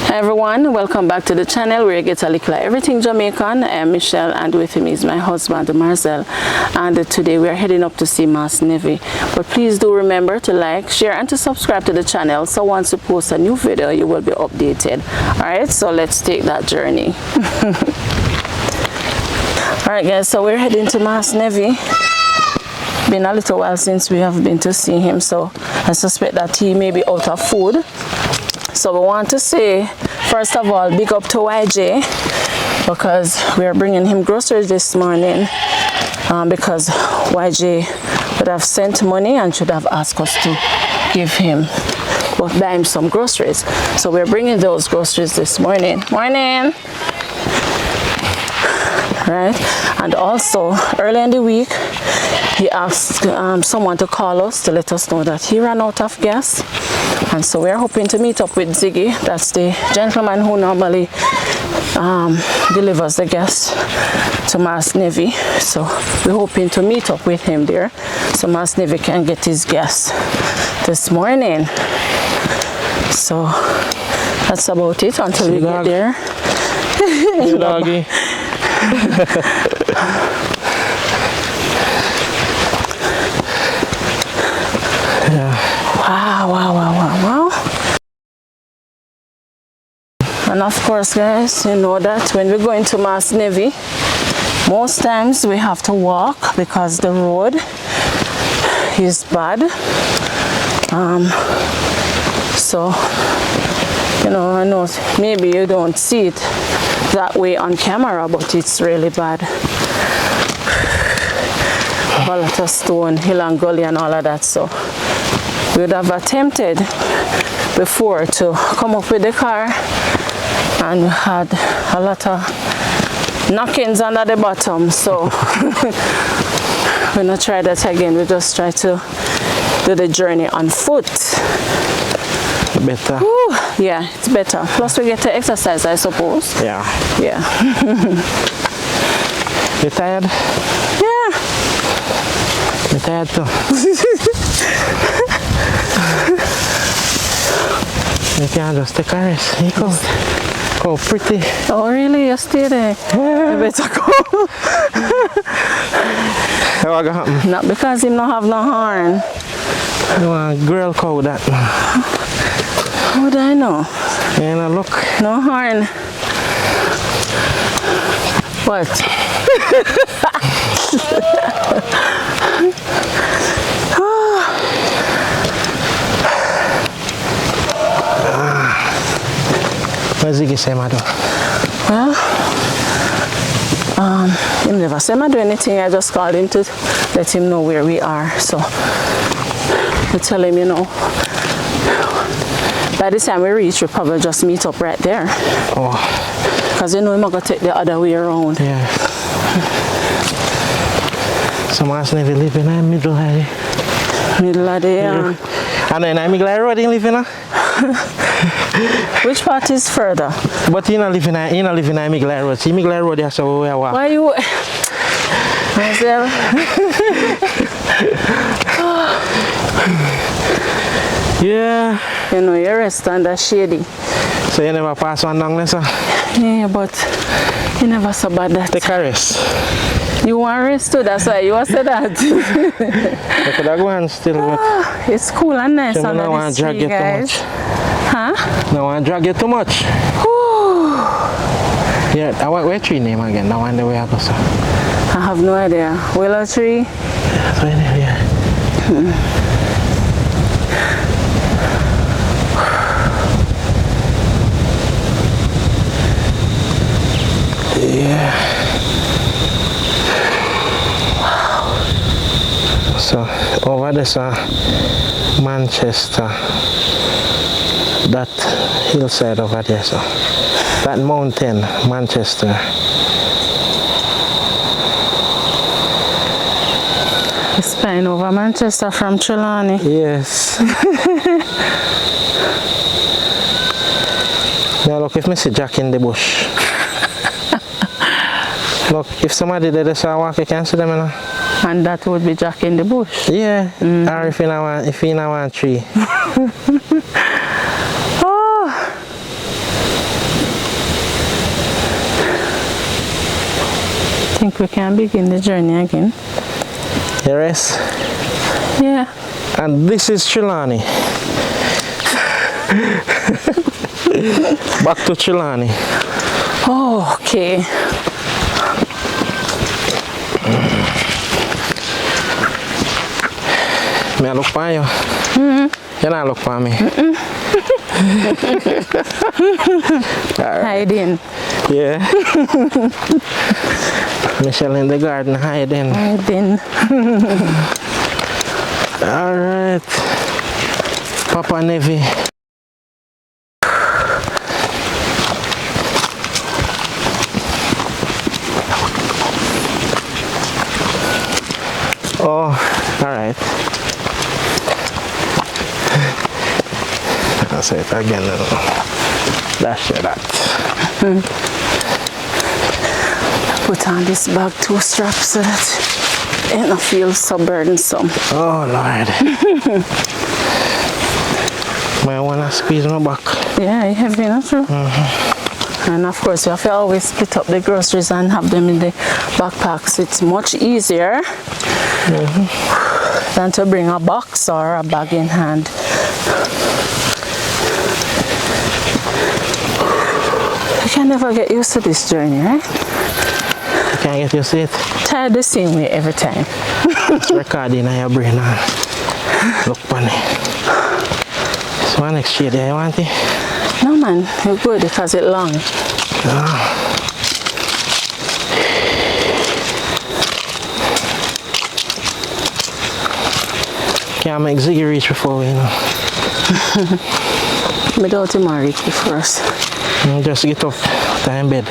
Hi everyone, welcome back to the channel where you get a little everything Jamaican. I am Michelle and with me is my husband Marcel, and today we are heading up to see Mass Nevie. But please do remember to like, share and to subscribe to the channel so once we post a new video you will be updated. Alright, so let's take that journey. Alright guys, so we're heading to Mass Nevie. Been a little while since we have been to see him, so I suspect that he may be out of food. So we want to say, first of all, big up to YJ because we are bringing him groceries this morning because YJ would have sent money and should have asked us to give him, or buy him some groceries. So we're bringing those groceries this morning. Morning! Right? And also, early in the week, he asked someone to call us to let us know that he ran out of gas. And so we're hoping to meet up with Ziggy. That's the gentleman who normally delivers the gas to Mass Nevie. So we're hoping to meet up with him there so Mass Nevie can get his gas this morning. So that's about it until we get there. Hey, doggy. Yeah. Wow. And of course guys, you know that when we're going to Mass Nevie, most times we have to walk because the road is bad. So you know, I know maybe you don't see it that way on camera, but it's really bad. A lot of stone, hill and gully and all of that. So we would have attempted before to come up with the car and we had a lot of knockings under the bottom, so we're not try that again. We just try to do the journey on foot. Better. Woo, yeah, it's better. Plus we get to exercise, I suppose. Yeah. You tired? Yeah. You tired too? You can just take a rest. You go pretty. Oh really? You stay there? Yeah. You better go. What happened? Not because him not have no horn. You want a girl cow that? How would I know? Yeah, look. No horn. What? What's Ziggy say, madam? Well, he never said I do anything. I just called him to let him know where we are. So I tell him, you know, by the time we reach, we'll probably just meet up right there. Oh. Because you know I'm going to take the other way around. Yeah. So Mass Nevie live in the middle of the... Middle of the... I know in the middle of the road you live in? Which part is further? But you don't live in the middle of the road. See, middle of the road, that's where we walk. Why you... Marcel? Yeah. You know, you rest under shady. So you never pass one down there, sir? Yeah, but you never so bad that. Take a rest. You want rest too, that's why you said that. I could have gone still, but... It's cool and nice So under the tree, guys. Huh? No, I want to drag you too much. Yeah, what's tree name again? That one the way I go, sir. I have no idea. Willow tree? Yeah. Yeah. Wow. So over there's Manchester. That hillside over there, so that mountain, Manchester. It's flying over Manchester from Trelawney. Yes. Now look, if I see Jack in the bush. Look, if somebody did this walk, you can see them, you know. And that would be Jack in the bush. Yeah. Or if you know one tree. Oh. think we can begin the journey again. Yes. Yeah. And this is Chilani. Back to Chilani. Oh, okay. May I look for you? You not look for me. Hiding. Yeah. Michelle in the garden hiding. Hiding. All right. Papa Nevie. Oh, all right. I'll say it again. That's that. Put on this bag 2 straps so that it don't feel so burdensome. Oh Lord. Might wanna squeeze my back. Yeah, you have been true. And of course, you have to always split up the groceries and have them in the backpacks. It's much easier than to bring a box or a bag in hand. You can never get used to this journey, right? You can't get used to it. Tired the same way every time. It's recording in your brain now. Look funny. So one next shade there, you want it? No man, you're good because it's long. Can't make Ziggy reach before we, you know. Without him I reach before us. Just get up, time in bed.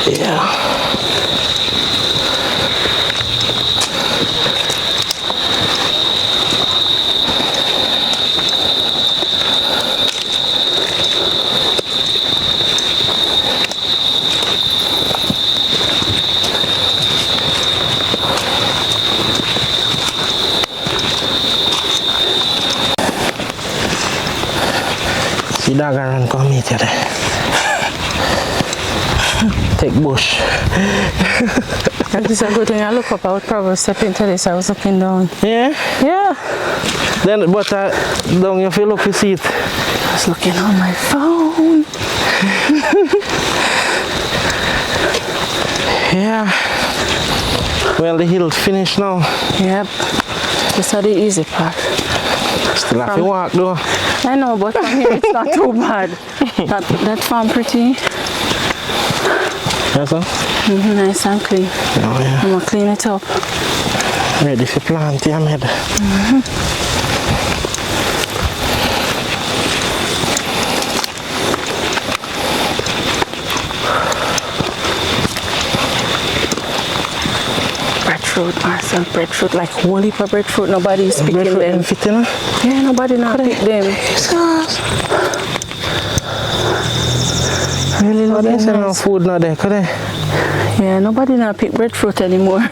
Yeah. See dog around come meet you there. Take bush. Like this is a good thing. I look up, I would probably step into this. I was looking down. Yeah? Yeah. Then, but down you feel up you see it. I was looking on my phone. Yeah. Well, the hill finished now. Yep. This is the easy part. Still have to walk though. I know, but from here it's not too bad. That farm pretty. Yes, sir? Nice and clean. Oh, yeah. I'm gonna clean it up. Ready for plant, yeah, mate. Breadfruit, Marcel, breadfruit, like whole heap of breadfruit. Nobody is picking them. Fit, you know? Yeah, nobody not pick them. Really Oh, looking there's no nice. food not there, could they? Yeah, nobody not pick breadfruit anymore.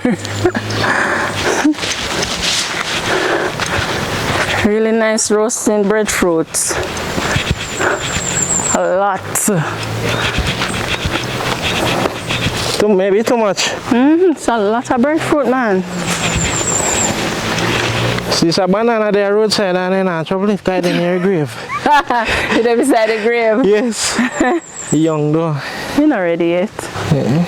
Really nice roasting breadfruits. A lot. Maybe too much. It's a lot of breadfruit, man. See, it's a banana there roadside and then I trouble it guide in your grave. You're there beside the grave. Yes. Young though. You're not ready yet. Yeah.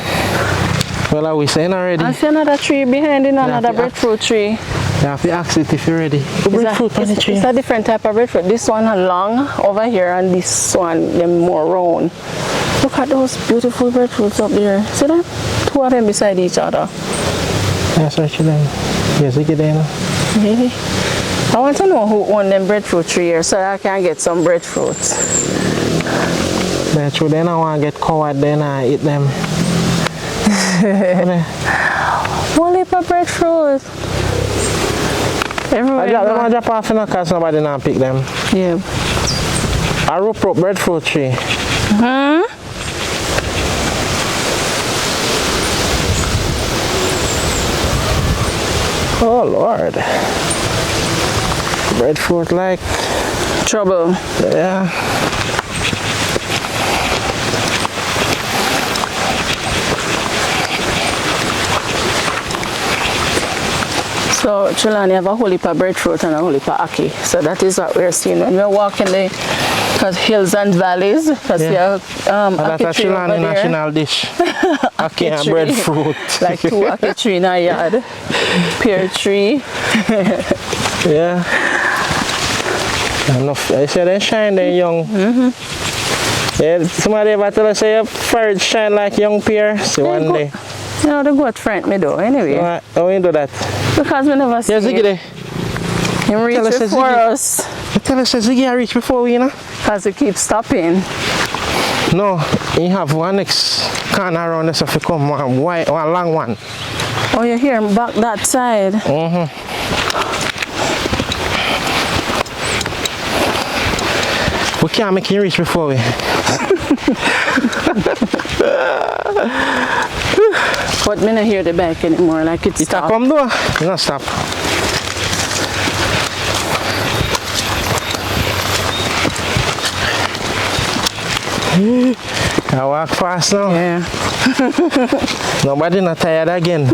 Well, I wish I'm not ready. I see another tree behind you, another breadfruit tree. You have to ask it if you're ready. Breadfruit on the tree. It's a different type of breadfruit. This one are long over here and this one them more round. Look at those beautiful breadfruits up there. See them? 2 of them beside each other. Yes, right then. Yes, you get there now. Really? I want to know who owned them breadfruit tree here so I can get some breadfruits. That's true. Then I want to get coward, then I eat them. One heap of breadfruit. Everywhere. I drop off in a cause nobody now pick them. Yeah. I rope breadfruit tree. Oh Lord. Breadfruit like Trouble. yeah. So Trelawney have a whole heap of breadfruit and a whole heap of ackee. So that is what we're seeing when we're walking the hills and valleys. Because we have That's a Trelawney national dish. Ackee and breadfruit. Like 2 ackee tree in our yard. Pear tree. Yeah. Enough. I said they shine, they young. Yeah, somebody ever tell us say your forage shine like young pear. So one day. You know, the goat friend me though, anyway. How you do that? Because we never see Ziggy, him reach before us. You tell us that Ziggy reach before we, you know? Because he keeps stopping. No, you have one next corner around this if you come one long one. Oh, you hear him back that side? We can't make him reach before we. But me not hear the back anymore, like it's stopped. Come though, you not stop. I walk fast now. Yeah. Nobody not tired again.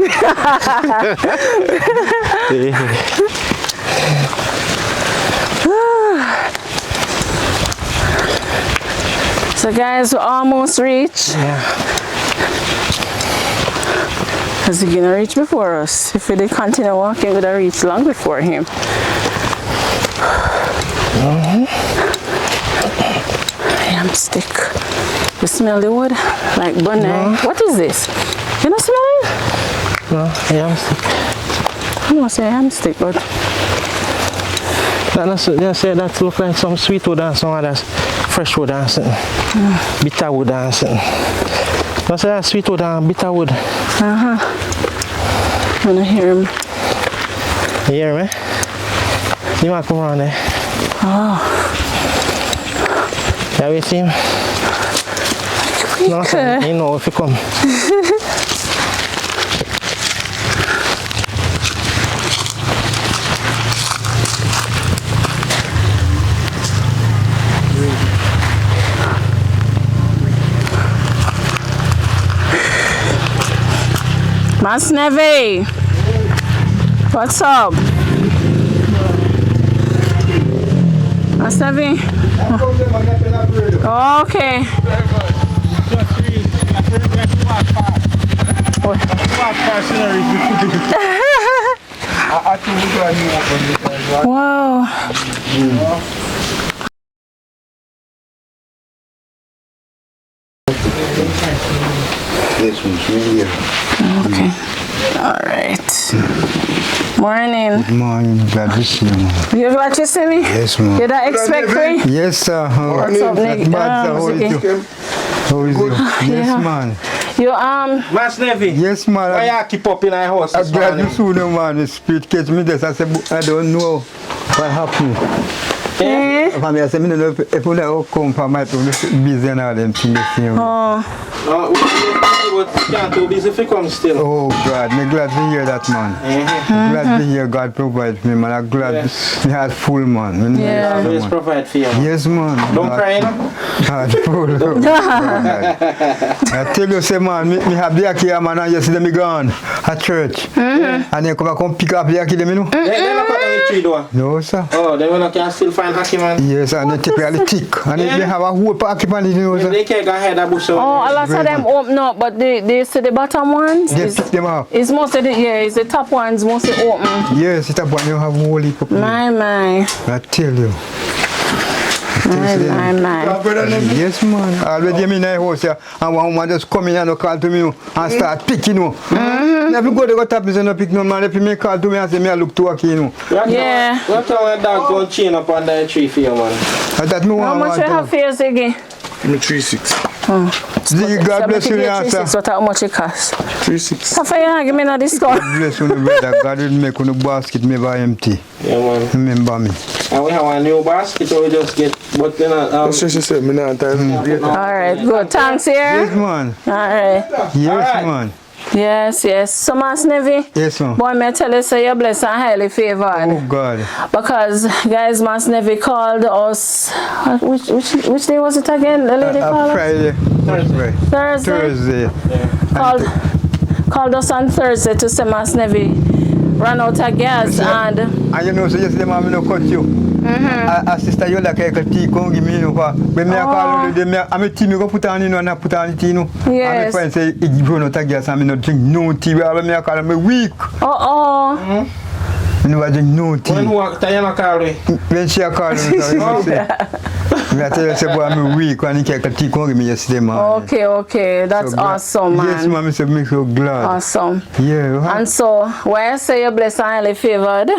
So guys, we almost reached. Yeah. Because he's gonna reach before us. If we did continue walking, we'd have reached long before him. Yam stick. You smell the wood? Like bunny. No. What is this? You not smell it? No, yam stick. I don't say yam stick, but They say that look like some sweet wood and some other fresh wood and something. Bitter wood and something. They say that sweet wood and bitter wood. I'm gonna hear him. You hear me? You might come around there. Oh. Yeah, we see him. No, sir, you know if you come. Mass Nevie, what's up? Mass Nevie? Oh, okay. Wow. This one's right here. Okay. All right. Morning. Good morning. Glad to see you, man. You glad to see me? Yes, ma'am. You don't expect me? Yes, sir. What's up, Nick? How is you? How is you? Yes, Yeah. man. You Mass Nevie. Yes, man. Why you keep up in our house I'm this glad morning? you saw them, man. The spirit catch me this. I said, I don't know what happened. eh? I said, I don't know if you never come from my busy and all them things. Oh, But can't too busy if you come still. Oh, God. I'm glad to hear that, man. I'm glad to hear God provide for me, man. I'm glad me heart full, man. Yeah. Always provide for you. Man. Yes, man. Don't cry, no? Heart full. I tell you, say, man, me have the Aki, man, and yesterday me gone at church. And then come pick up the Aki, them, you know? They not cut any tree though. No, sir. Oh, they will can still find Haki, man. Yes, and they take really thick. And Yeah. they have a whole packet on it, you know, sir. They can't go ahead and bush oh, out. a lot of them open up, but they see the bottom ones. They pick them up. It's mostly it's the top ones mostly open. Yes, it's a one you have a whole heap of them. My. I tell you. My. Yes, man. Already I'm in the house here, and one woman just come in and call to me and start picking you. If you go to the top, you say no pick no man. If you make call to me and say me I look to Aki, you know. Yeah. What time my dog go chain up on that tree for you, man? And that me How want much you have for yours again? Me 3-6. God bless you, answer. What how much it cost? 3-6. How far you give me no discount? Bless you, brother. God will make you basket never empty. Yeah, man. Remember me. And we have a new basket, so we just get, but then That's what she said. Me not time. All right, good. Thanks here. Yes, man. All right. Yes, Alright. man. Yes, yes. So, Mass Nevie, Yes, ma'am. boy, may I tell you, so you're blessed and highly favored. Oh, God. Because, guys, Mass Nevie called us. Which day was it again? The lady called us? Friday. Thursday. Called us on Thursday to say Mass Nevie ran out of gas and you know, so yesterday, ma'am, no cut you. Sister, you like a tea, come give me, you know, when me call you, I'm a tea, me go put on, you know, and I put on tea, you know. Yes. And my friend say, if you run out of gas, I'm not drink no tea, when me call me weak. You know, I drink no tea. When she call me, I tell you, say, boy, I'm weak, when he take a tea, come give me yesterday, man. Okay, that's so awesome, man. Yes, ma'am, I'm so glad. Awesome. Yeah. And so, why I say you're blessed and highly favored,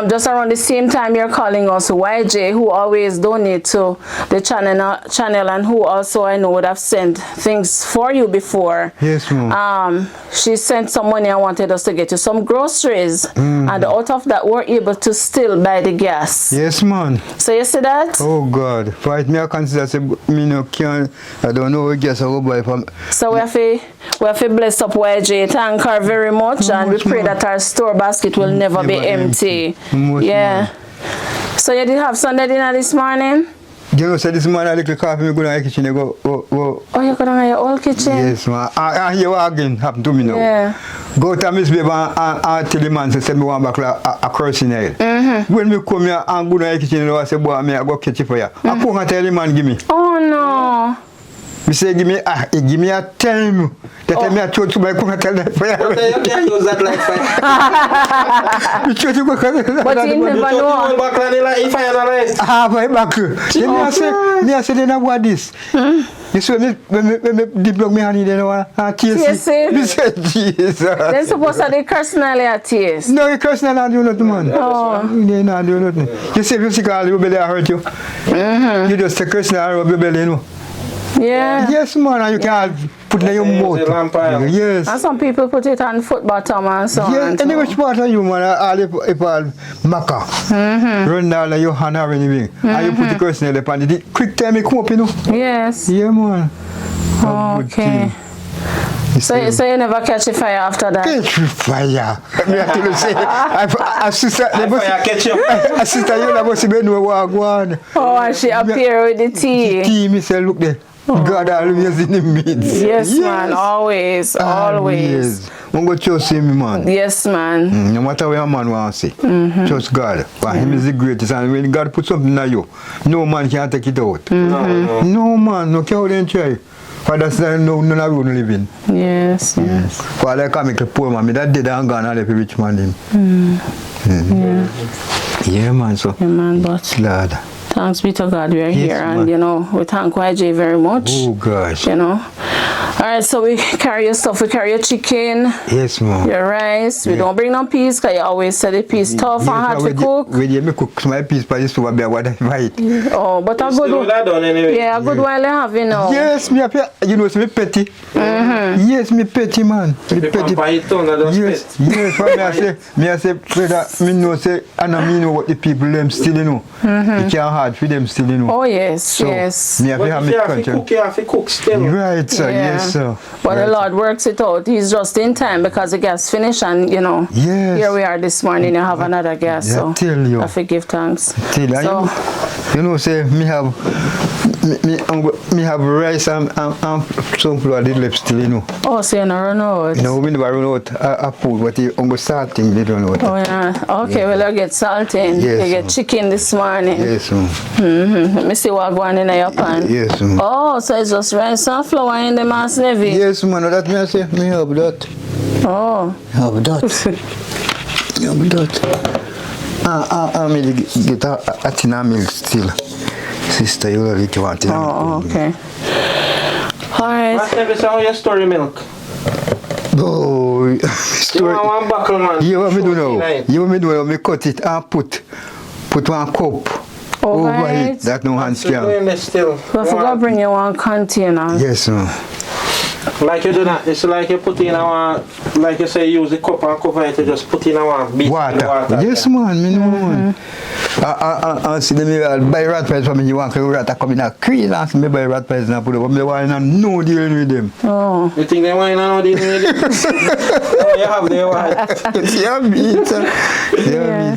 just around the same time you're calling us YJ, who always donate to the channel and who also I know would have sent things for you before. Yes, ma'am. She sent some money and wanted us to get you some groceries, and out of that we're able to still buy the gas. Yes, man. So you see that? Oh God, for it me I consider say me no can, I don't know what gas I will buy from. So we have to bless up YJ, thank her very much, and we pray that our store basket will never be empty. Yeah. So you did have Sunday dinner this morning? You know, so this morning I Likkle coffee, me go down the kitchen, I go. Oh, you go down your old kitchen? Yes, man. I hear what again happen to me now. Yeah. Go to Miss Baby and tell the man, say me want back a cursing here. When me come here and go down the kitchen, I say, boy, I go catch it for you. I come and tell the man, give me. Oh, no. Me say, give me a time. That time I told to my come and tell them for you. You can't use that like fire. But you never know. If I analyze. My back. Then me I say, then what this? You see, when me deplug me honey, then TSC. Me say, Jesus. They're supposed to be personally at TS. No, you personally not do nothing, man. They not do nothing. You see, if you see call your belly, I hurt you. You just take personally rub your belly, you know. Yeah. Yes, man, and you can put it in your mouth. Yes. And some people put it on foot bottom and so on. Yes, any which part of you, man, all if all maca. Run down your hand or anything. And you put the person upon it. Quick time you come up, you know. Yes. Yeah, man. Okay. So you never catch a fire after that? Catch fire. Me I tell you say, sister, sister, you never see me know what go on. Oh, and she appear with the tea. Tea, me say, look there. God always in the midst. Yes, man, always. I'm going to trust him, man. Yes, man. No matter what a man wants to say, trust God. But him is the greatest. And when God put something in you, no man can take it out. No man, no care how try. Father said, no, none of you living. Yes. Father come make a poor man. Me that dead and gone and left a rich man him. Yeah, man, so. Yeah, man, but Lord. Thanks be to God we are here, man. and you know, we thank YJ very much. Oh gosh. You know. Alright, so we carry your stuff, we carry your chicken. Yes, ma'am. Your rice. We don't bring no peas, because you always say the peas tough and hard to cook. When you cook my peas for this to be what I fight. Oh, but a good one. Yeah, a good while I have, you know. Yes, me you know, it's me petty. Yes, me petty, man. Me petty. Yes, me I say, brother, me know say, and I know what the people them still, you know. It can't hard for them still, you know. Oh, yes, so, yes. Me have you have to cook still. Right, sir, yes, sir. But the Lord works it out. He's just in time because the gas finished, and you know, here we are this morning. You have another gas, so tell you. I have to give thanks. Tell you, so, you know, say me have rice and some flour the left still, you know. Oh, so you don't run out? You know, we never run out of food, but you go salting, they run out. Oh, yeah. Okay, well, I get salting. Yes, you get chicken this morning. Yes, Let me see what going in your pan. Yes, Oh, so it's just rice and flour in the Mass Nevie? Yes, man, that me I say, me have that. Oh. Have that. Have that. I may get a tin of milk still. Sister, you love it, you want it. Oh, okay. Alright. Mass Nevie, so how your story milk? Oh, story. You want one buckle, man? You want me do now? You want me do now? Me cut it and put one cup over it. That no hands can. We forgot to bring you one container. Yes, ma'am. Like you do that, it's like you put in our, like you say, use the cup and cover it to just put in our beat water. Yes, man, me know, man. I see them buy rat pies for me. You want to rat come in a cream and me buy rat pies and put it. But me want to no dealing with them. Oh. You think they want to know dealing with them? Oh, you have the white. Yeah, me, Yeah.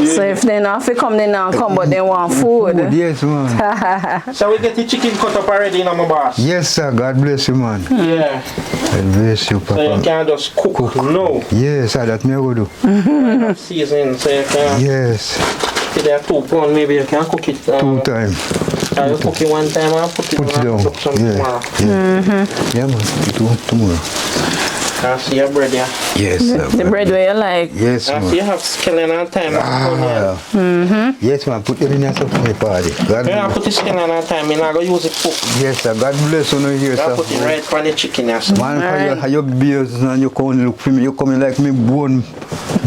So if they not have to come, they not come, but they want food. Yes, man. So we get the chicken cut up already in my boss. Yes, sir. God bless you, man. Yeah. God bless you, So you Papa. can just cook. No. Yes, sir. That me go do. Season, so you can. Yes. If there are 2 pounds, maybe you can cook it. 2 times. You cook it 1 time and put it down. Cook some tomorrow. Yeah, man. Put it tomorrow. I see your bread here. Yes, sir. The bread where you like. Yes, I man. see you have skilling and time. Yes, man. Put it in your for party. God Yeah, I put the skilling and time. I'm not going to use it cook. Yes, sir. God bless you here, I sir. put it right for the chicken. Yes. Man, Alright. how your beers and you come look for me. You coming like me born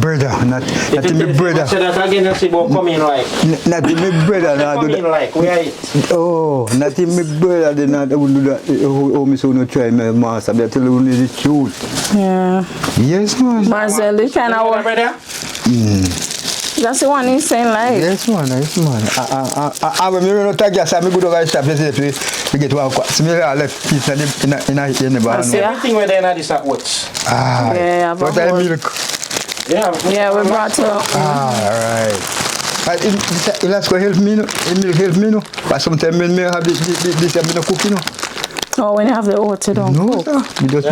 brother, not me brother. Say that again, you see about coming like. Not me brother. Not do Coming that. like, where it? Oh, not me brother. They not will do that. Oh, me so no try my master. But I tell you the truth. Yeah. Yes, man. Marcel, this kind of work. Brother? That's the one he's saying like. Yes, man. Yes, man. When me run out of gas, I go to the shop. We get one. So me left piece in the bar. Everything where they are this at what? Ah, Yeah, what but I what- milk. Yeah, we brought up. Alright. Let's go help me, no. Help me, no. But sometimes me have this me no cooking, no. Oh, when you have the oats, you don't No, cook. sir. We just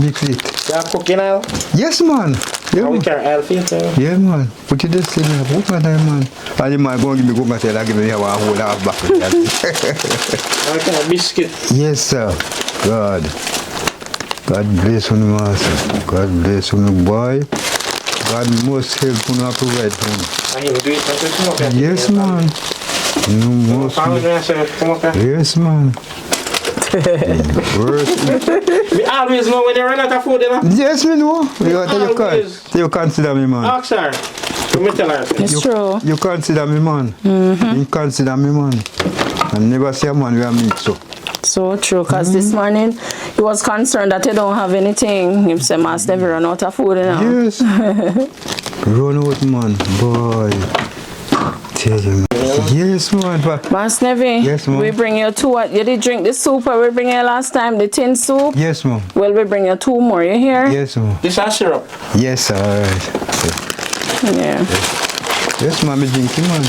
mix it. You are cooking now? Yes, man. Yeah, We man. can help you. Yeah, man. Put it this in the book, man. And the man go give me go and tell I give me a whole half back. Okay, biscuit. Yes, sir. God bless you, master. God bless you, boy. God must help you and provide for you. I him do it. Come up here. Yes, man. No must. Come up here. Yes, man. We always know when they run out of food, you know? Yes, me know. Always. You consider me, man. Ask her. Let me tell her. It's true. You consider me, man. You consider me, man. I never see a man we are meet so. So true, because this morning he was concerned that you don't have anything. He said, Mass Nevie run out of food now. Yes. Run out, man. Boy. Tell you, man. Yes, man. Mass Nevie, Yes, ma'am. we bring you 2. You did drink the soup we bring you last time, the tin soup. Yes, ma'am. Well, we bring you 2 more. You hear? Yes, ma'am. This is syrup. Yes, sir. All right. Yeah. Yes, ma'am. Me drinking, man.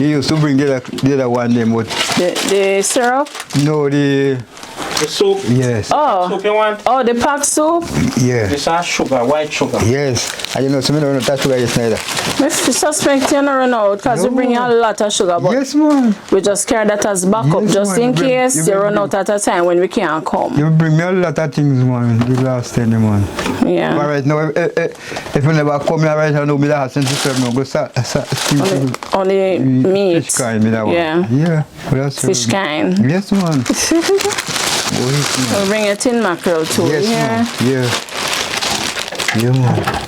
You used to bring the other one, them, but The syrup? no, the. The soup. Yes. Oh. Soup you want? Oh, the packed soup? Yeah. This is sugar, white sugar. Yes. And you know, so me don't touch sugar yes neither. We suspect you not run out because we bring you a lot of sugar, but Yes, man. we just carry that as backup Yes, just man. in case you bring- run out at a time when we can't come. You bring me a lot of things, man. The last 10, man. But Yeah. right now, if you never come here right now, me that has to serve no go Only meat. fish kind, me that one. Yeah. Yeah. That's Fish kind. Yes, man. Go eat, man. We'll bring a tin mackerel too. Yes, Yeah. man. Yeah. Yeah, man.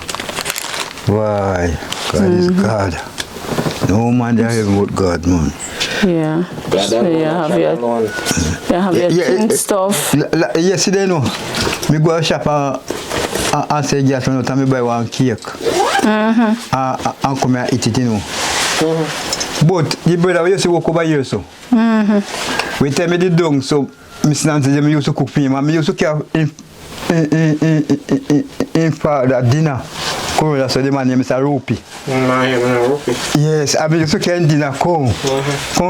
Why? God is God. No man there is but God, man. Yeah. So you have your tin stuff. Yesterday, no. Me go to shop and say, just when I buy one cake. And come and eat it, you know. But the brother, we used to walk over here, so. We tell me the dung, so Miss Nancy, they used to cook me, and me used to care in for that dinner. Corona, so the man name is Rupi. Yes, I mean, used to care in dinner, come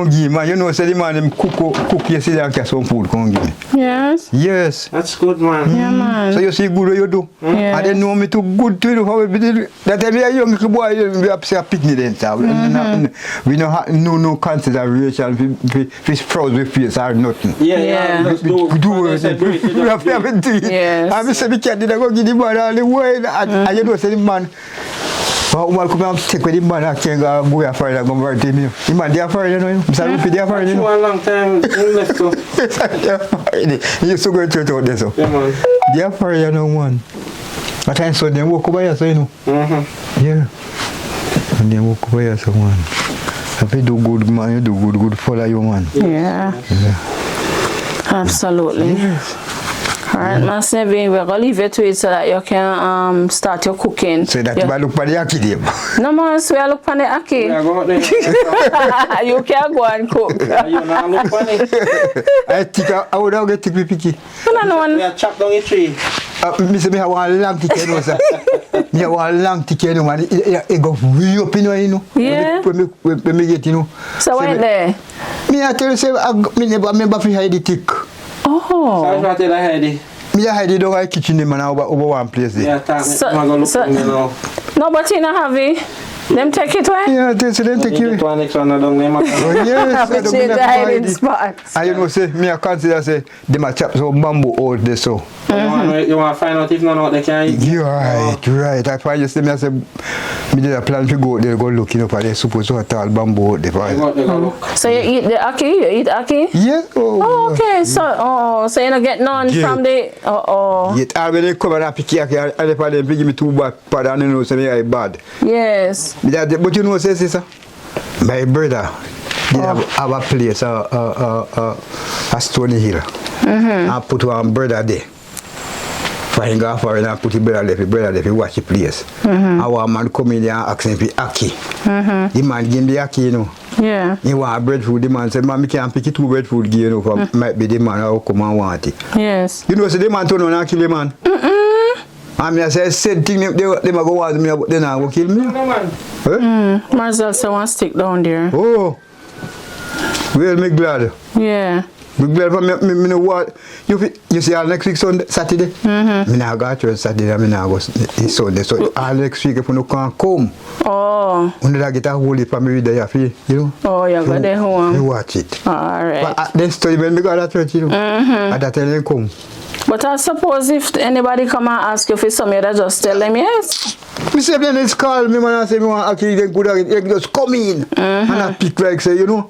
give me. You know, so the man cook yesterday and get some food, come give me. Yes. Yes. That's good, man. Yeah, man. So you see good you do. Yes. And they know me too good to do. How we did that time a young little boy, we have to picnic then, sir. We don't have no consideration fish froze with face or nothing. Yeah. Let's We have to do it. Yes. And we say we can't go give the man all the way. And you know, say the man. But one come and take with the man, I can't go after and go over to him. The man, they are afraid, you know. Mr. Rupi, they are afraid, you know. For a long time, in Likkle. He used to go to church out there, so. Yeah, man. They are afraid, you know, man. But I saw them walk over here, so, you know. Yeah. And they walk over here, so, man. If you do good, man, you do good, follow you, man. Yeah. Absolutely. Yes. Alright, Mass Nevie, we're gonna leave it to it so that you can start your cooking. So that you look for the Aki there. No man, so we look for the Aki. You can't go and cook. You not look funny. I think I would have get to picky. We are chop down a tree. Me say me have one long ticket no sir. Me have one long ticket no man. It go way up you know. Yeah. When me get you know. So wait there. Me I tell you say me never fi hide the tick. Oh. So I tell you Heidi. Me I hide it down in the kitchen man over one place there. Yeah, I'm going to look now. No, but you not have it. Them take it away. Yeah, so them take you. One next one down there. Oh yes, We change the hiding spots. and you know say me I consider say them a chop some bamboo out there so. You want to find out if none out they can eat? You right. That's why you see me I say me did a plan to go there go looking up at the supposed to a tall bamboo out there. They go look. So you eat the Aki? You eat Aki? Yes. Oh, okay. So you don't get none from the. Yet when they come and pick Aki, and they give me 2 back pad and you know say me I bad. Yes. But you know say sister, my brother did have a place a Stony Hill. I put one brother there. Find go for and I put the brother there, watch the place. Our man come in there and ask him for Aki. The man give him the Aki, you know. Yeah. He want breadfruit, the man said, "Man, I can't pick it 2 breadfruit, you know, for might be the man who come and want it." Yes. You know, so the man turn on and kill the man. And I say, same thing, they go want me, but then I go kill me. Marcel say one stick down there. Oh, well, me glad. Yeah. Me glad for me know what. You see, all next week Saturday? Me now go to church Saturday, me now go Sunday. So all next week if you no can come, Oh. when I get a holy family there, you know. Oh, you go there You home. watch it. Alright. But then study when me go to church, you know. At that time they come. But I suppose if anybody come and ask you for something, you just tell them yes. Me say then it's call me man and say me want actually then good just come in and I pick like say you know.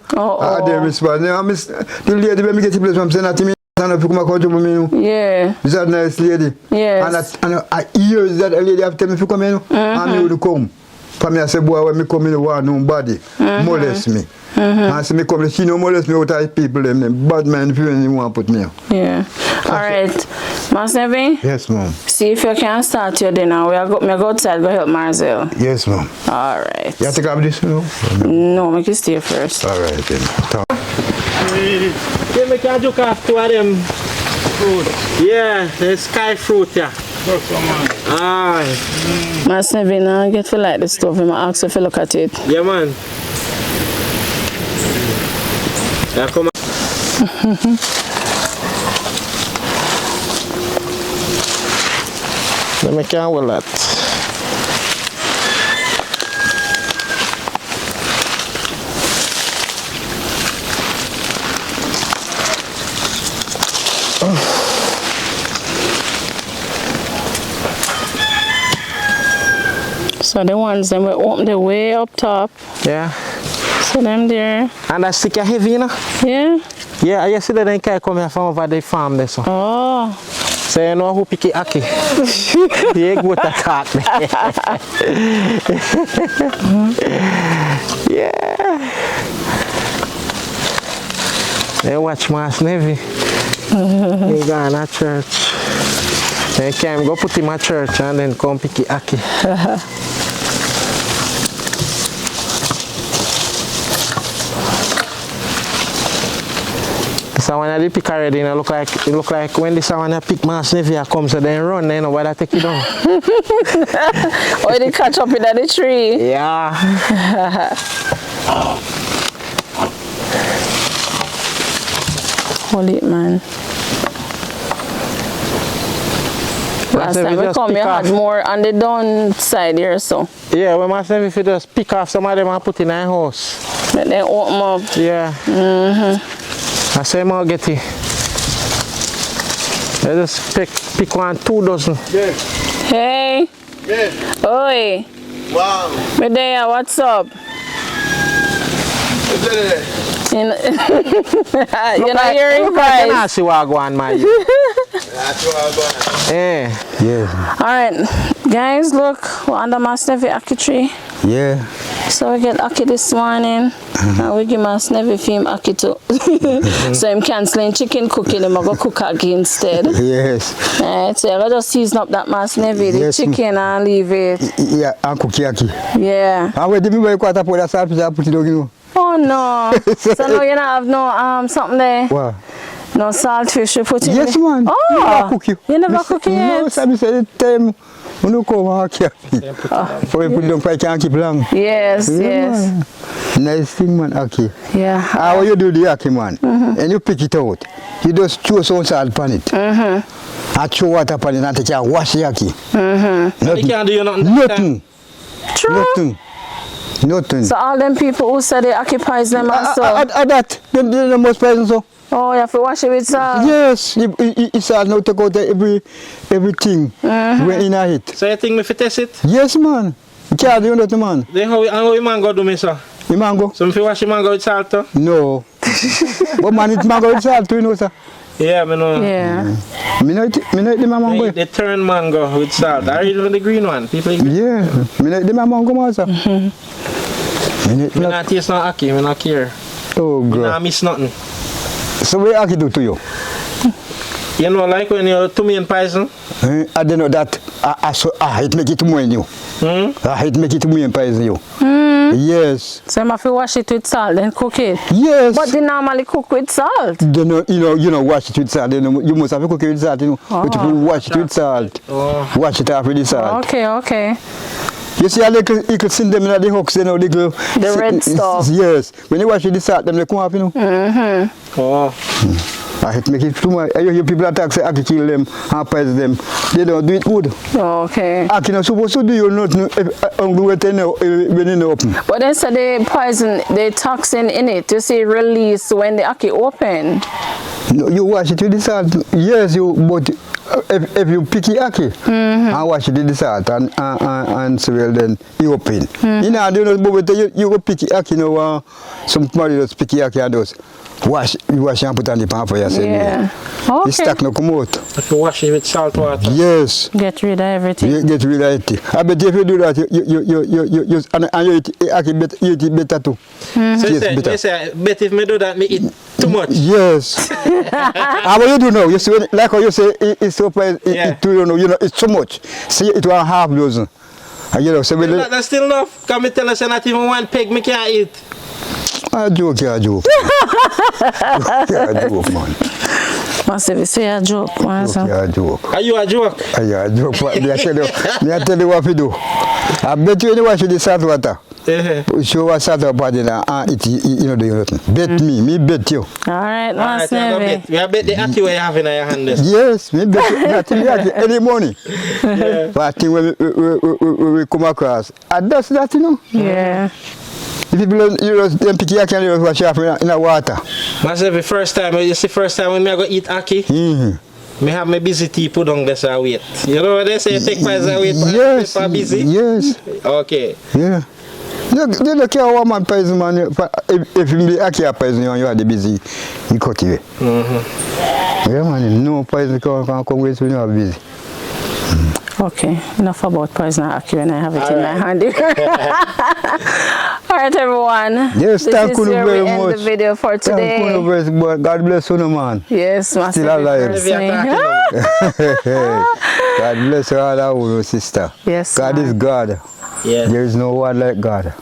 They respond. The lady when me get the place from saying that to me and if you come and come to me you know. Yeah. Is that nice lady? Yes. And I hear that lady have tell me if you come in and me would come. For me I say boy when me come in want nobody molest me. And say me come she no molest me out of people them bad man if you want put me. Yeah. Alright. Mass Nevie? Yes ma'am. See if you can start your dinner. Me go outside go help Marcel. Yes ma'am. Alright. You have to grab this you know? No, make you stay first. Alright then. Yeah, me can look off 2 of them fruit. Yeah, the sky fruit, yeah. Aye. Mass Nevie now get to like the stuff. I'm ask if you look at it. Yeah, man. Yeah, come on. Let me can well that. So the ones them will open the way up top. Yeah. So them there. And that stick are heavy, you know? Yeah. Yeah, I see that they can come here from over the farm there, so. Oh. So you know who pick it Aki? Yeah, good attack. Yeah. They watch Mass Nevie. He gone at church. They can go put him at church and then come pick it Aki. So when I pick already, it look like when this one I pick Mass Nevie comes, so then run, then why I take it down. Or they catch up in the tree. Yeah. Hold it, man. Last time we come, you had more on the down side here, so. Yeah, when Mass Nevie just pick off some of them and put in a house. Let them open up. Yeah. I say more get it. I just pick 1, 2 dozen. Yeah. Hey. Yeah. Oi. Wow. Medea, what's up? You're not hearing I guys. see what I go on, man. That's what I'm going. Yeah. Yes. Alright, guys, look, we're under Mass Nevie Aki tree. Yeah. So we get Aki this morning, and we give Mass Nevie film Aki too. So I'm cancelling chicken cooking, I'm going to cook Aki instead. Yes. Alright, so I'm going to just season up that Mass Nevie, the Yes, chicken, and leave it. Yeah, and cook Aki. Yeah. And where did me quarter pour that salt, I put it on you. Oh no. So now you don't have no something there? Wow. No saltfish you put in Yes, there? man. Oh. You never cook you. You never cook it yet? No, so I said the time when you come and keep it. For you put them for can't keep long. Yes, yes. Man. Nice thing, man, Aki. Yeah. How you do the Aki, man? And you pick it out. You just throw some salt on it. And throw water on it and take and wash the Aki. You can't do nothing. Nothing. True. Nothing. Nothing. So all them people who say they occupies them also. That, the most present so. Oh, you have to wash it with salt. Yes, it's all now take out everything when in it. So you think me fit test it? Yes, man. You can't do nothing, man. Then how you mango do me, sir? The mango? So if you wash your mango with salt too? No. But man, it's mango with salt too, you know, sir. Yeah, me know. Yeah. Me not the mango. They turn mango with salt. I read the green one. People Yeah, me not the mango, man, sir. Me not taste no Aki, me not care. Oh, Me God. not miss nothing. So what Aki do to you? You know, like when you're to me in poison? I don't know that. I hate make it more in you. I hate make it more in poison you. Yes. So you have to wash it with salt then cook it. Yes. But they normally cook with salt. Then you know wash it with salt. Then you must have to cook it with salt. You know, but if you wash it with salt, wash it off with the salt. Okay, okay. You see a little sin them in the hooks, you know, little. The red stuff. Yes. When you wash it with the salt, them they come off, you know. Oh. I hate make it too much. I hear people attack say I can kill them and poison them. They don't do it good. Okay. I not supposed to do you nothing when you open. But then so the poison, the toxin in it, you see release when the Aki open. No, you wash it with the salt. Yes, but if you pick the Aki and wash it with the salt and so well, then you open. You know, but you go pick the Aki, you know, somebody just pick the Aki and those. You wash and put on the pan for yourself. Yeah. The stack no come out. If you wash it with salt water. Yes. Get rid of everything. You get rid of it. I bet if you do that, you eat it better too. So you say, bet if me do that, me eat too much. Yes. And what you do now, you see, like how you say, it's so price, you know, it's so much. See, it was half dozen. And you know, so that's still enough. Come tell us not even one peg me can't eat. I joke, man. Must have say a joke, man. Joke. Are you a joke? Me I tell you what to do. I bet you wash the salt water. Show what salt water and it, you know, do nothing. Bet me bet you. Alright, Mass Nevie. We bet the Aki you have in your hand. Yes, me bet you. Any money. But I think when we come across, and that's that, you know. Yeah. If people, them pick Aki and you wash it in the water. Mass Nevie, first time when I go eat Aki, me have my busy tea put on this weight. You know what they say, take my weight for busy? Yes. Okay. Yeah. They don't care what man poison, man. If you be Aki a poison, you are the busy, you cut it. Yeah, man, no poison can come with when you are busy. Okay, enough about poison Aki when I have it in my hand. Alright, everyone. Yes, this thank is you where very we end much. the video for today. Thank you very much. God bless you, man. Yes, Mass Still Nevie alive. first name. God bless you all our sister. Yes, God man. is God. Yeah. There is no one like God.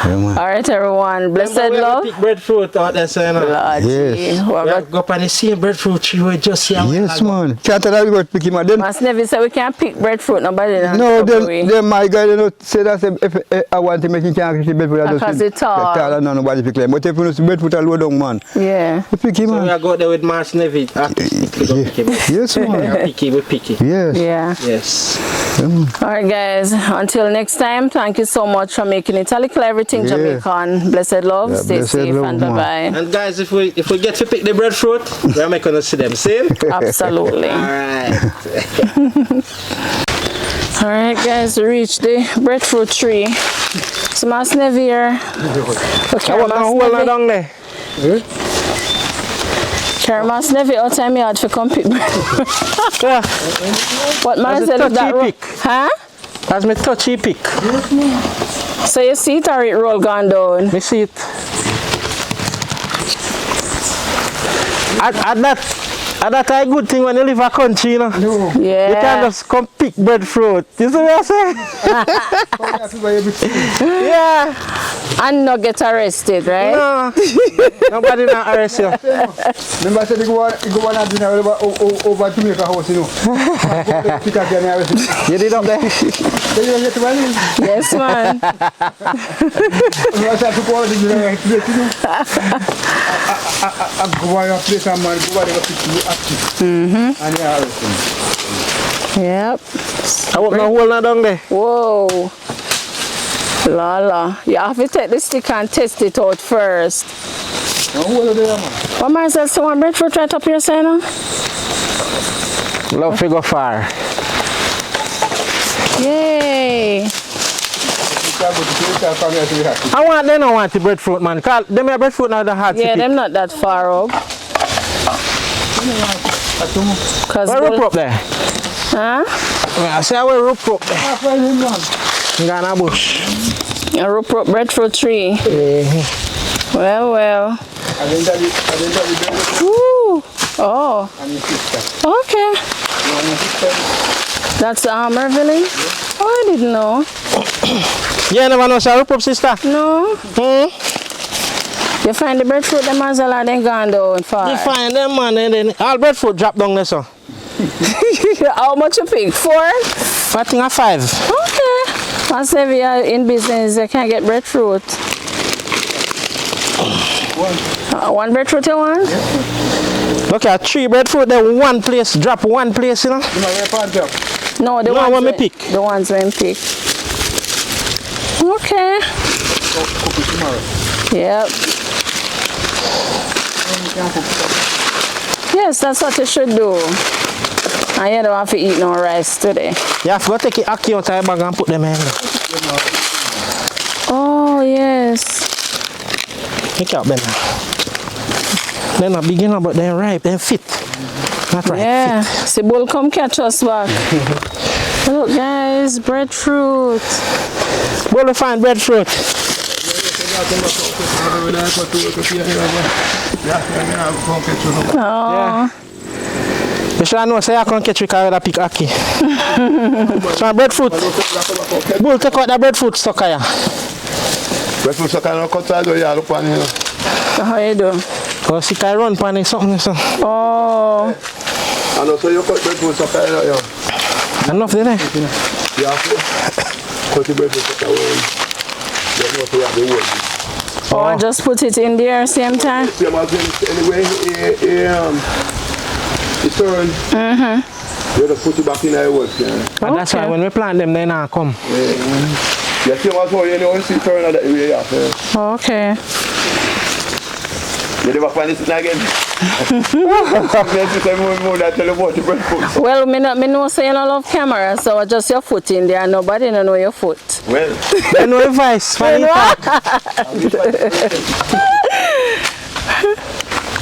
Alright, everyone. Blessed love. Pick breadfruit out there, so you know. Lord, Yes. gee, we We got go up on the same breadfruit tree we just see. Yes, man. Can't tell you what pick him up. Then, Mass Nevie said we can't pick breadfruit. Nobody knows. no, then my guy, you know, say that if I want to make him can't pick breadfruit, I Because just it's tall. tall and nobody pick him. But if you know breadfruit, I'll load down, man. Yeah. You pick him, So we man. are go there with Mass Nevie. Yes, man. We picky. Yes. Yeah. Yes. Alright, guys. Until next time, thank you so much for making it a Likkle Everyting Yeah. Jamaican. Blessed love. Yeah, Stay blessed safe love, and man. bye-bye. And guys, if we get to pick the breadfruit, we are making us see them. See? Absolutely. Alright. Alright, guys. We reached the breadfruit tree. So Mass Nevie here. Okay, Mass Nevie. down there. Carry Mass Nevie out time yard to come pick. Yeah. What man That's a said touchy that pick. Huh? That's my touchy pick. So you see it or it roll gone down? Me see it. At that a good thing when you live a country, you know. No. Yeah. You can just come pick breadfruit. You see what I'm saying? Yeah. And not get arrested, right? No. Nobody not arrest you. Remember I said you go on and dinner over to make a house, you know. Pick up your arrest. You did up there? Then you get to my name. Yes, man. I said to go on and dinner, you know. I go on and place a man, go on and pick you active. And you arrest him. Yep. I want no hole down there. Whoa. Lala. You have to take the stick and test it out first. No hole there, man. What man says someone breadfruit right up here, saying? Love to go far. Yay. I want them, I want the breadfruit, man. Cause them have breadfruit now the hard to Yeah, pick. them not that far up. Cause Where rope up there? huh? I say I will rope up there. In Ghana bush. A rope breadfruit tree. Well. Woo. Oh. Okay. That's Everyting? Oh, I didn't know. You never know, sir. Rope up, sister. No. You find the breadfruit, them as well, then gone down far. You find them, man, and then all breadfruit drop down there, so. How much you pick? 4? I think 5. Okay. Mass Nevie in business, you can get breadfruit. One breadfruit you want? Look at 3 breadfruit, then one place, drop one place, you know. No, the No, ones when me we- pick. The ones we pick. Okay. Yep. Yes, that's what you should do. And you don't have to eat no rice today. You have to go take the ackee out of your bag and put them in. Oh, yes. Take out them now. They're not big enough, but they're ripe, they're fit. Not right. Yeah. See, bull come catch us back. Look, guys, breadfruit. Where we find breadfruit? Oh. You should know, say I can't catch you because I pick ackee. So breadfruit. Bull, take out the breadfruit stuck here. Breadfruit so kind of cut side or you look on here. How you do? Go see I run pan or something. So. Oh. And also you cut breadfruit so kind of, Enough there. you have to cut the breadfruit so kind of. You know to have the wood. Oh, and just put it in there same time? Same as anyway, it's turned. You just put it back in the wood. And that's why when we plant them, they not come. Yeah, same as how you know, it's turned that way, yeah. Okay. You never find it again. Well, me know say you don't love camera, so just your foot in there. Nobody don't know your foot. Well, They know advice. Funny talk.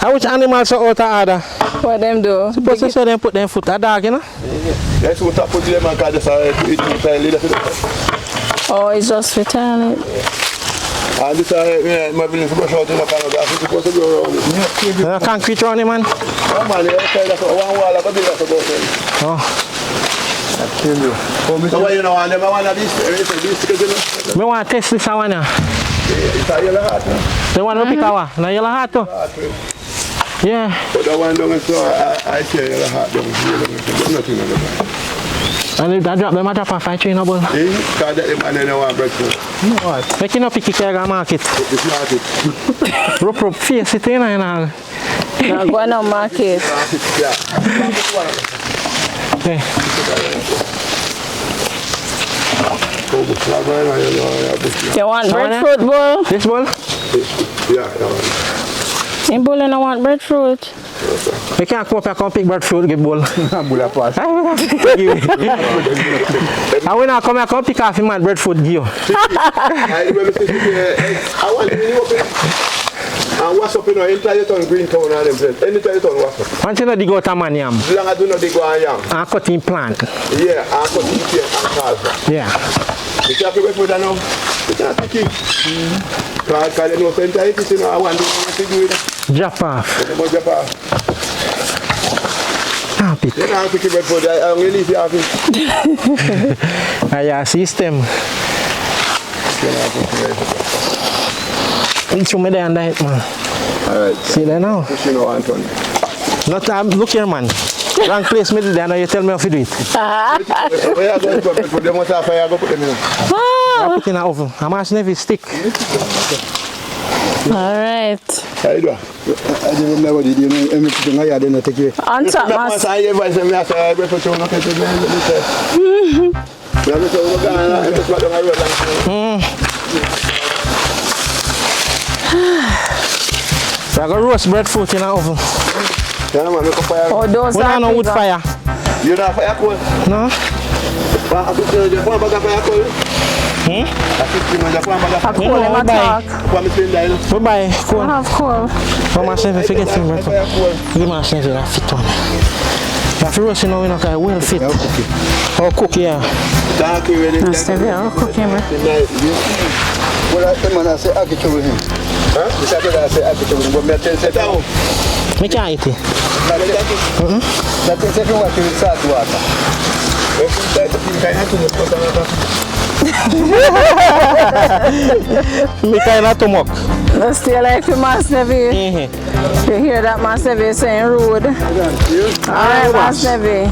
How which animals are out of order? What them do? Suppose they say they put their foot a dog, you know? that's what I put them and call this Oh, it's just return it. and this my building to brush out in the Canada. I'm supposed to go around it. Concrete around it, man. Oh man, that's one wall of a building to go to. Oh. So why you know, and them I want these stickers, you know? I want to test this one now. It's a yellow heart, no? The one we pick our now yellow heart too. Yeah. But that one down, so I say yellow heart down. Nothing on the back. And if I drop them, I drop a 5-3 no ball. Because that man don't want breakfast. Make you no pick it here market. It's not it. Rope face it in and all. Now go on market. Yeah. Okay. You want breadfruit bowl? This ball? Yeah, that one. In bowl and I want breadfruit. You can't come up here and pick breadfruit, give ball. I'm going to pass. I will not come here and pick off him and breadfruit give you. I remember saying, I want to And what's up, you know, anytime you turn green town and them place. Anytime you turn what's up. Once you know dig out a man yam. As long as you know they go on yam. And cut in plant. Yeah, and cut in cane and carve. Yeah. You can't wait for that now. You can't pick it. Because you know, sometimes you know, I want to do it. Drop off. Drop off. Ah, pick. You can't pick it for that. I'm going to leave you off it. Yeah, system. It's from there and that, man. Alright. See that now? You know, Anthony. Not look here, man. Wrong place, middle there, now you tell me how to do it. Where are you going to put them on top? Where are you going to put them in? I put in an oven. A Mass Nevie stick. Alright. How you doing? I didn't know what you do. Everything I didn't take it. On top, Mass. So I got roast breadfruit in an oven. Oh, those We are don't know wood bigger. fire. You don't have fire coal? No? A coal in my talk. We buy I coal. have coal. For Mass Nevie, forget him breadfruit. Give Mass Nevie that fit one. You have to roast, you know, we don't care, well fit. Or cook, yeah. Mass Nevie, I'll cook him. Well, I say I can show him. Huh? I say I can show him. But I tell you, Me can't eat it. that is if you want to start water. Me kind of stomach. Let's stay like the Mass Nevie. You hear that Mass Nevie saying rude. Alright, Mass Nevie.